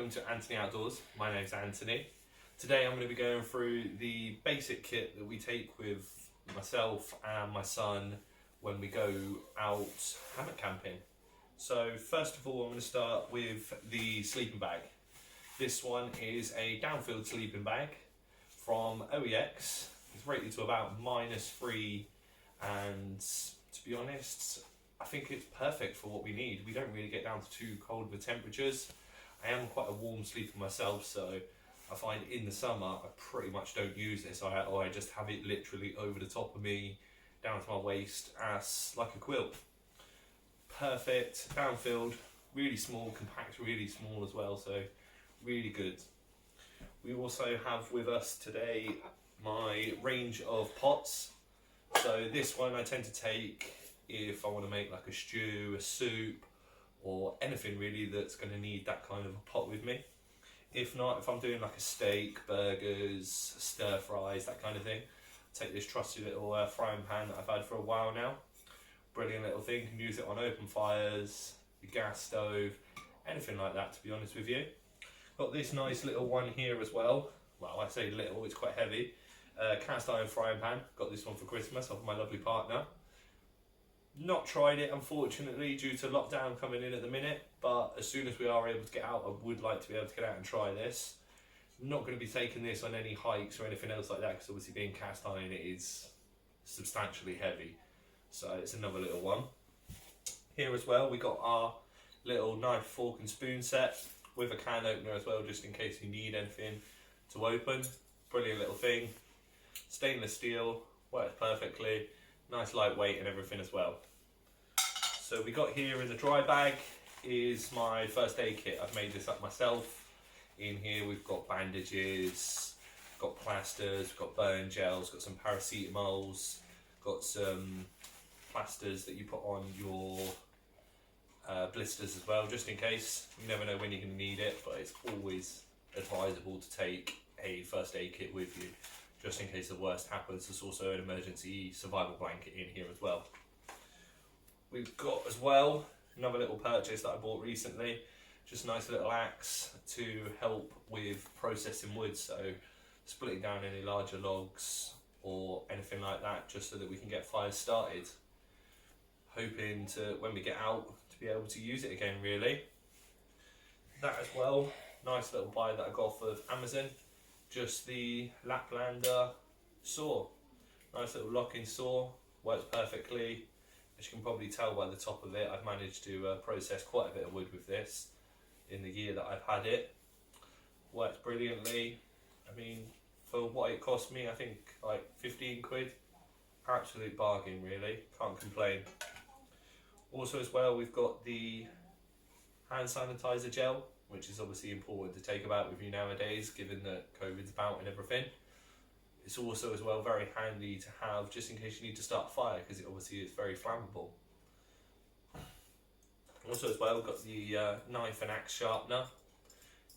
welcome to Anthony Outdoors. My name's Anthony. Today I'm going to be going through the basic kit that we take with myself and my son when we go out hammock camping. So first of all, I'm going to start with the sleeping bag. This one is a downfield sleeping bag from Oex. It's rated to about -3, and to be honest, I think it's perfect for what we need. We don't really get down to too cold of temperatures. I am quite a warm sleeper myself, so I find in the summer I pretty much don't use this. I just have it literally over the top of me, down to my waist, as like a quilt. Perfect, downfield, really small, compact, really small as well, so really good. We also have with us today my range of pots. So this one I tend to take if I want to make like a stew, a soup, or anything really that's going to need that kind of a pot with me. If not, if I'm doing like a steak, burgers, stir fries, that kind of thing, take this trusty little frying pan that I've had for a while now. Brilliant little thing, can use it on open fires, your gas stove, anything like that, to be honest with you. Got this nice little one here as well. Well, I say little, it's quite heavy. Cast iron frying pan, got this one for Christmas off my lovely partner. Not tried it unfortunately due to lockdown coming in at the minute, but as soon as we are able to get out, I would like to be able to get out and try this. Not going to be taking this on any hikes or anything else like that, because obviously being cast iron, it is substantially heavy. So it's another little one. Here as well, we got our little knife, fork and spoon set with a can opener as well, just in case you need anything to open. Brilliant little thing. Stainless steel, works perfectly. Nice lightweight and everything as well. So we got here in the dry bag is my first aid kit. I've made this up myself. In here we've got bandages, got plasters, we've got burn gels, got some paracetamols, got some plasters that you put on your blisters as well, just in case. You never know when you're going to need it, but it's always advisable to take a first aid kit with you, just in case the worst happens. There's also an emergency survival blanket in here as well. We've got as well another little purchase that I bought recently, just a nice little axe to help with processing wood, so splitting down any larger logs or anything like that, just so that we can get fires started. Hoping to, when we get out, to be able to use it again really. That as well, nice little buy that I got off of Amazon. Just the Laplander saw. Nice little locking saw, works perfectly. As you can probably tell by the top of it, I've managed to process quite a bit of wood with this in the year that I've had it. Works brilliantly. I mean, for what it cost me, I think like 15 quid. Absolute bargain really, can't complain. Also as well, we've got the hand sanitizer gel, which is obviously important to take about with you nowadays, given that COVID's about and everything. It's also as well very handy to have just in case you need to start a fire, because it obviously is very flammable. Also as well, got the knife and axe sharpener.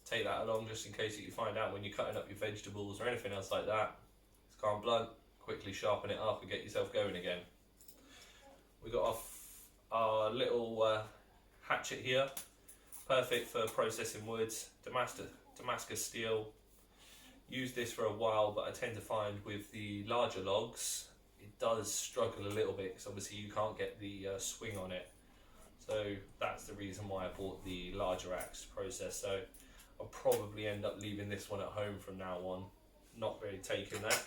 Take that along just in case you find out when you're cutting up your vegetables or anything else like that. It's gone blunt, quickly sharpen it up and get yourself going again. We got our little hatchet here. Perfect for processing woods, Damascus steel. Used this for a while, but I tend to find with the larger logs, it does struggle a little bit, because obviously you can't get the swing on it. So that's the reason why I bought the larger axe to process. So I'll probably end up leaving this one at home from now on, not really taking that.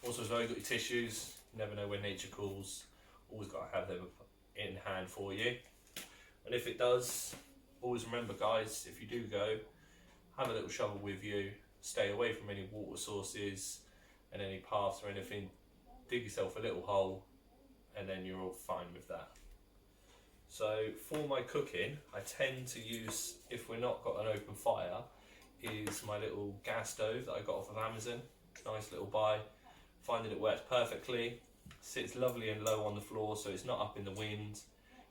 Also as well, you've got your tissues, you never know when nature calls, always got to have them in hand for you. And if it does, always remember guys, if you do go, have a little shovel with you, stay away from any water sources and any paths or anything, dig yourself a little hole and then you're all fine with that. So for my cooking, I tend to use, if we're not got an open fire, is my little gas stove that I got off of Amazon. Nice little buy, finding it works perfectly, sits lovely and low on the floor so it's not up in the wind.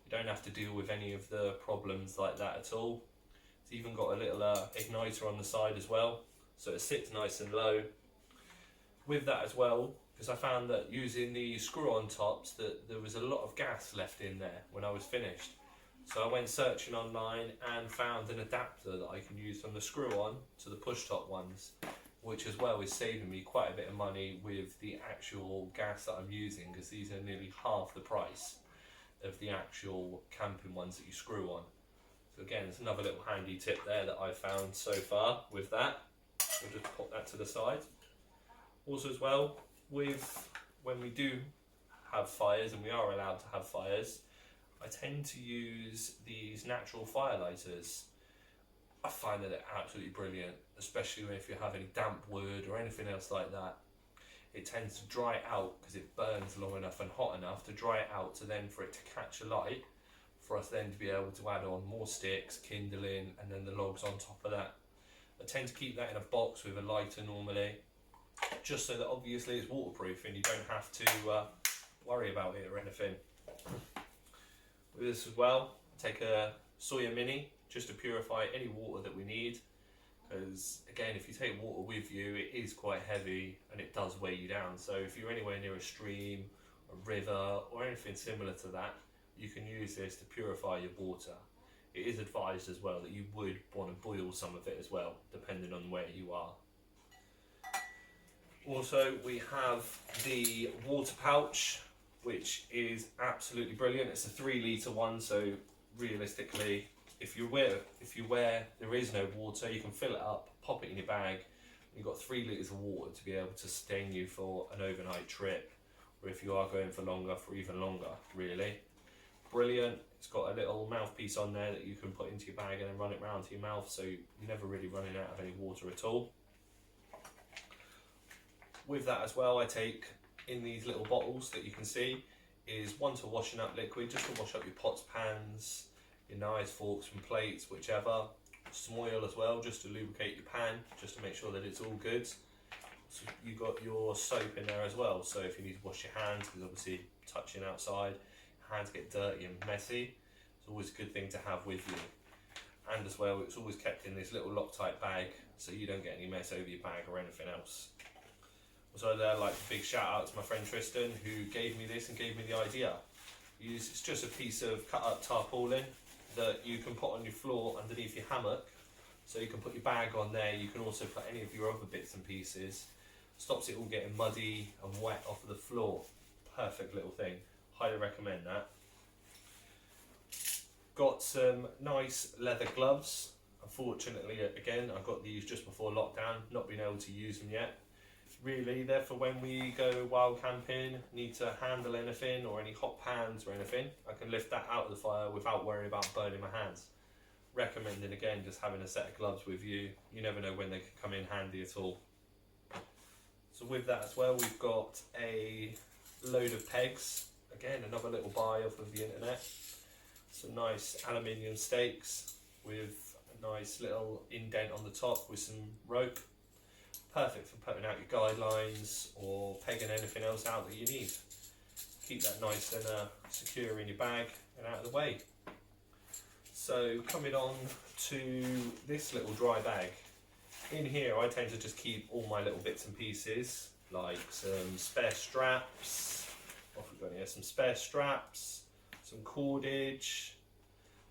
You don't have to deal with any of the problems like that at all. It's even got a little igniter on the side as well, so it sits nice and low. With that as well, because I found that using the screw-on tops that there was a lot of gas left in there when I was finished. So I went searching online and found an adapter that I can use from the screw-on to the push-top ones, which as well is saving me quite a bit of money with the actual gas that I'm using, because these are nearly half the price of the actual camping ones that you screw on. So again, it's another little handy tip there that I've found so far with that. We'll just put that to the side. Also as well, with when we do have fires, and we are allowed to have fires, I tend to use these natural fire lighters. I find that they're absolutely brilliant, especially if you have any damp wood or anything else like that. It tends to dry it out because it burns long enough and hot enough to dry it out, to then for it to catch a light, for us then to be able to add on more sticks, kindling, and then the logs on top of that. I tend to keep that in a box with a lighter normally, just so that obviously it's waterproof and you don't have to worry about it or anything. With this as well, take a Sawyer Mini just to purify any water that we need, because again, if you take water with you, it is quite heavy and it does weigh you down. So if you're anywhere near a stream, a river, or anything similar to that, you can use this to purify your water. It is advised as well that you would want to boil some of it as well, depending on where you are. Also, we have the water pouch, which is absolutely brilliant. It's a 3 litre one, so realistically, if you where there is no water, you can fill it up, pop it in your bag. You've got 3 litres of water to be able to sustain you for an overnight trip, or if you are going for longer, for even longer, really. Brilliant. It's got a little mouthpiece on there that you can put into your bag and then run it round to your mouth, so you're never really running out of any water at all. With that as well, I take in these little bottles that you can see is one to washing up liquid, just to wash up your pots, pans, your knives, forks and plates, whichever. Some oil as well, just to lubricate your pan, just to make sure that it's all good. So you've got your soap in there as well, so if you need to wash your hands, because obviously touching outside, hands get dirty and messy, it's always a good thing to have with you. And as well, it's always kept in this little Loctite bag, so you don't get any mess over your bag or anything else. So I'd like a big shout out to my friend Tristan, who gave me this and gave me the idea. It's just a piece of cut up tarpaulin that you can put on your floor underneath your hammock, so you can put your bag on there. You can also put any of your other bits and pieces. Stops it all getting muddy and wet off of the floor. Perfect little thing. Highly recommend that. Got some nice leather gloves. Unfortunately, again, I got these just before lockdown, not been able to use them yet. Really, they're for when we go wild camping, need to handle anything or any hot pans or anything. I can lift that out of the fire without worrying about burning my hands. Recommending again just having a set of gloves with you. You never know when they can come in handy at all. So with that as well, we've got a load of pegs. Again, another little buy off of the internet. Some nice aluminium stakes with a nice little indent on the top with some rope. Perfect for putting out your guidelines or pegging anything else out that you need. Keep that nice and secure in your bag and out of the way. So coming on to this little dry bag. In here I tend to just keep all my little bits and pieces, like some spare straps. What have we got here? Some spare straps, some cordage,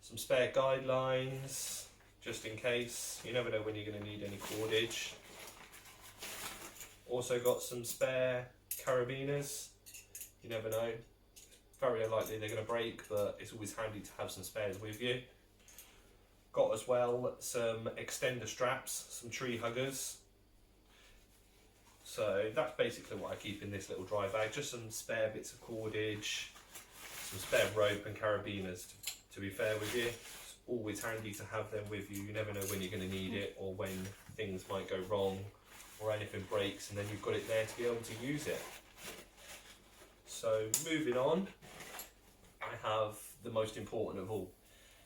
some spare guidelines, just in case. You never know when you're going to need any cordage. Also got some spare carabiners. You never know. Very unlikely they're going to break, but it's always handy to have some spares with you. Got as well some extender straps, some tree huggers. So that's basically what I keep in this little dry bag. Just some spare bits of cordage, some spare rope and carabiners, to be fair with you. It's always handy to have them with you. You never know when you're going to need it or when things might go wrong or anything breaks, and then you've got it there to be able to use it. So moving on, I have the most important of all,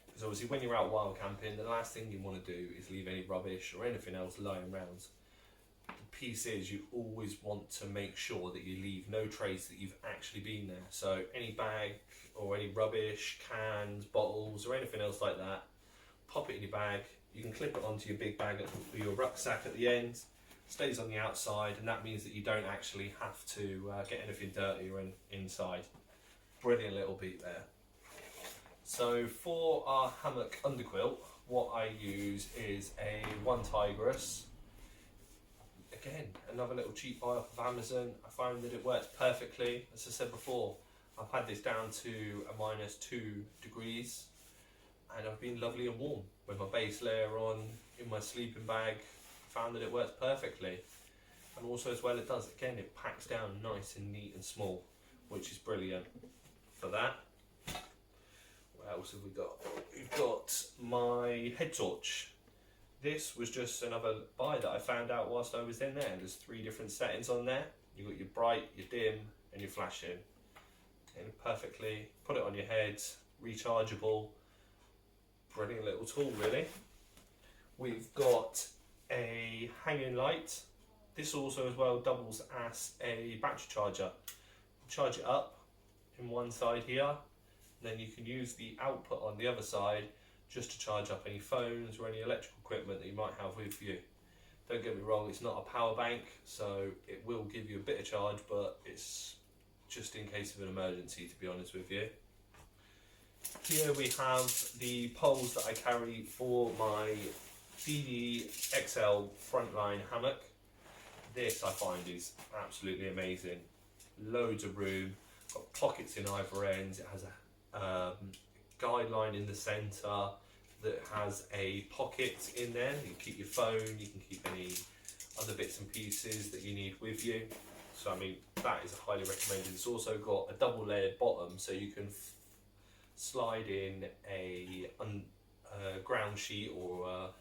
because obviously when you're out wild camping, the last thing you want to do is leave any rubbish or anything else lying around. The piece is, you always want to make sure that you leave no trace that you've actually been there. So any bag or any rubbish, cans, bottles or anything else like that, pop it in your bag. You can clip it onto your big bag or your rucksack at the end. Stays on the outside, and that means that you don't actually have to get anything dirty or inside. Brilliant little beat there. So for our hammock underquilt, what I use is a One Tigress. Again, another little cheap buy off of Amazon. I find that it works perfectly. As I said before, I've had this down to a -2 degrees and I've been lovely and warm with my base layer on in my sleeping bag. Found that it works perfectly. And also as well it does, again, it packs down nice and neat and small, which is brilliant for that. What else have we got? We've got my head torch. This was just another buy that I found out whilst I was in there. There's 3 different settings on there. You've got your bright, your dim and your flashing. And perfectly, put it on your head, rechargeable. Brilliant little tool really. We've got a hanging light. This also as well doubles as a battery charger. Charge it up in one side here, then you can use the output on the other side just to charge up any phones or any electrical equipment that you might have with you. Don't get me wrong, it's not a power bank, so it will give you a bit of charge, but it's just in case of an emergency, to be honest with you. Here we have the poles that I carry for my DD XL frontline hammock. This I find is absolutely amazing. Loads of room, got pockets in either ends. It has a guideline in the centre that has a pocket in there. You can keep your phone, you can keep any other bits and pieces that you need with you. So I mean, that is highly recommended. It's also got a double layered bottom, so you can slide in a ground sheet or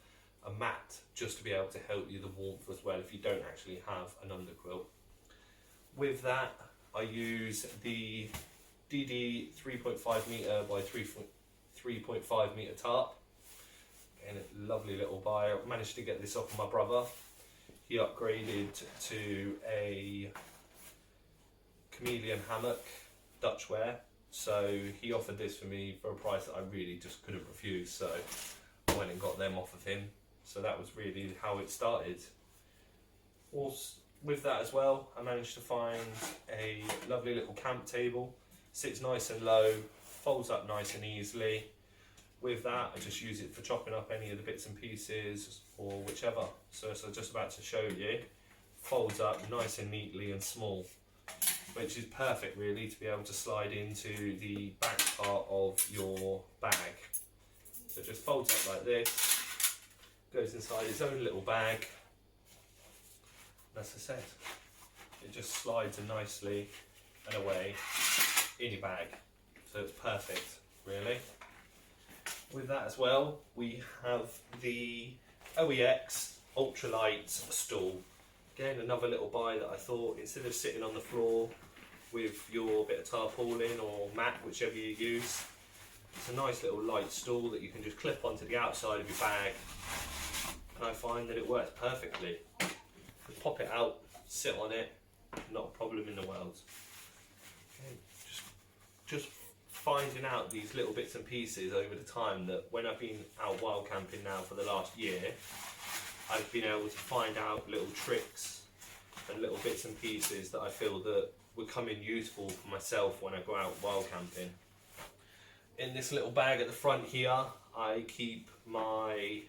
a mat just to be able to help you the warmth as well if you don't actually have an underquilt. With that, I use the DD 3.5 metre by 3.5 metre tarp. Again, a lovely little buy. I managed to get this off my brother. He upgraded to a chameleon hammock, Dutch wear. So he offered this for me for a price that I really just couldn't refuse. So I went and got them off of him. So that was really how it started. Also, with that as well, I managed to find a lovely little camp table. Sits nice and low, folds up nice and easily. With that, I just use it for chopping up any of the bits and pieces or whichever. So I'm just about to show you. Folds up nice and neatly and small, which is perfect really to be able to slide into the back part of your bag. So it just folds up like this, goes inside its own little bag. As I said, it just slides in nicely and away in your bag. So it's perfect, really. With that as well, we have the Oex Ultralight Stall. Again, another little buy that I thought, instead of sitting on the floor with your bit of tarpaulin or mat, whichever you use, it's a nice little light stool that you can just clip onto the outside of your bag. And I find that it works perfectly. You pop it out, sit on it, not a problem in the world. Okay, just finding out these little bits and pieces over the time that when I've been out wild camping now for the last year, I've been able to find out little tricks and little bits and pieces that I feel that would come in useful for myself when I go out wild camping. In this little bag at the front here, I keep my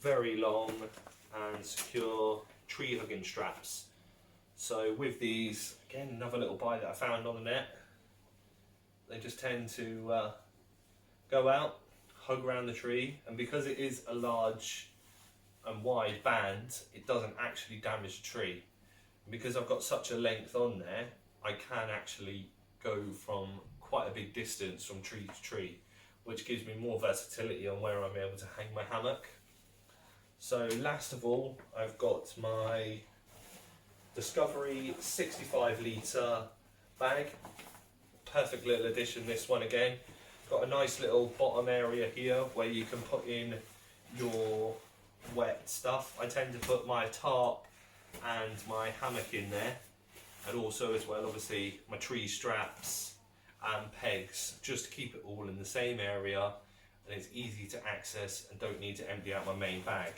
very long and secure tree hugging straps. So with these, again, another little buy that I found on the net. They just tend to go out, hug around the tree, and because it is a large and wide band, it doesn't actually damage the tree. And because I've got such a length on there, I can actually go from quite a big distance from tree to tree, which gives me more versatility on where I'm able to hang my hammock. So last of all, I've got my Discovery 65 litre bag. Perfect little addition, this one again. Got a nice little bottom area here where you can put in your wet stuff. I tend to put my tarp and my hammock in there, and also as well obviously my tree straps and pegs, just to keep it all in the same area, and it's easy to access and don't need to empty out my main bag.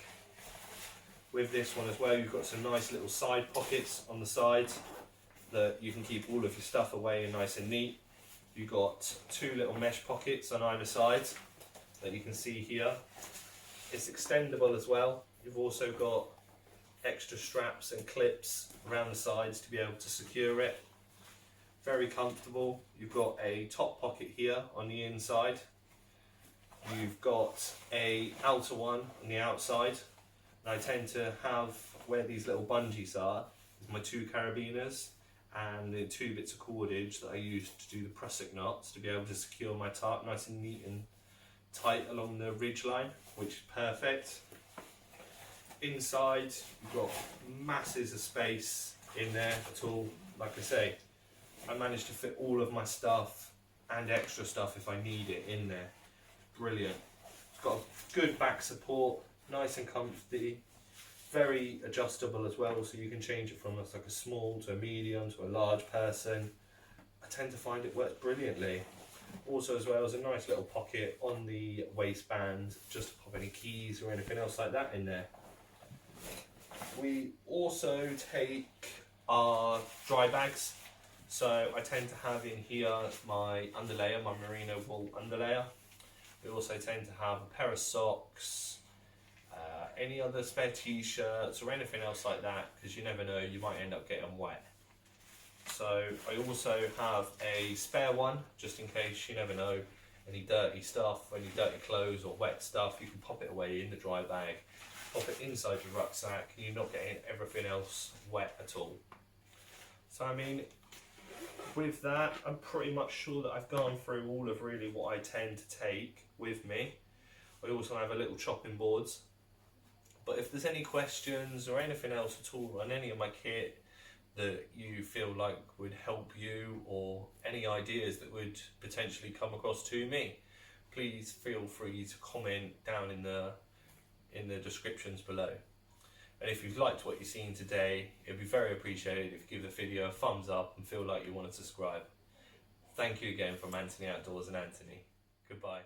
With this one as well, you've got some nice little side pockets on the sides that you can keep all of your stuff away and nice and neat. You've got two little mesh pockets on either side that you can see here. It's extendable as well. You've also got extra straps and clips around the sides to be able to secure it. Very comfortable. You've got a top pocket here on the inside. You've got a outer one on the outside. And I tend to have where these little bungees are is my two carabiners and the two bits of cordage that I use to do the prusik knots to be able to secure my tarp nice and neat and tight along the ridge line, which is perfect. Inside you've got masses of space in there at all. Like I say, I managed to fit all of my stuff and extra stuff if I need it in there. Brilliant. It's got a good back support, nice and comfy, very adjustable as well, so you can change it from like a small to a medium to a large person. I tend to find it works brilliantly. Also as well as a nice little pocket on the waistband just to pop any keys or anything else like that in there. We also take our dry bags, so I tend to have in here my underlayer, my merino wool underlayer. We also tend to have a pair of socks, any other spare t-shirts or anything else like that, because you never know, you might end up getting wet. So I also have a spare one just in case, you never know, any dirty stuff, any dirty clothes or wet stuff, you can pop it away in the dry bag, pop it inside your rucksack and you're not getting everything else wet at all. So I mean, with that, I'm pretty much sure that I've gone through all of really what I tend to take with me. I also have a little chopping boards. But if there's any questions or anything else at all on any of my kit that you feel like would help you, or any ideas that would potentially come across to me, please feel free to comment down in the descriptions below. And if you've liked what you've seen today, it'd be very appreciated if you give the video a thumbs up and feel like you want to subscribe. Thank you again from Anthony Outdoors and Anthony. Goodbye.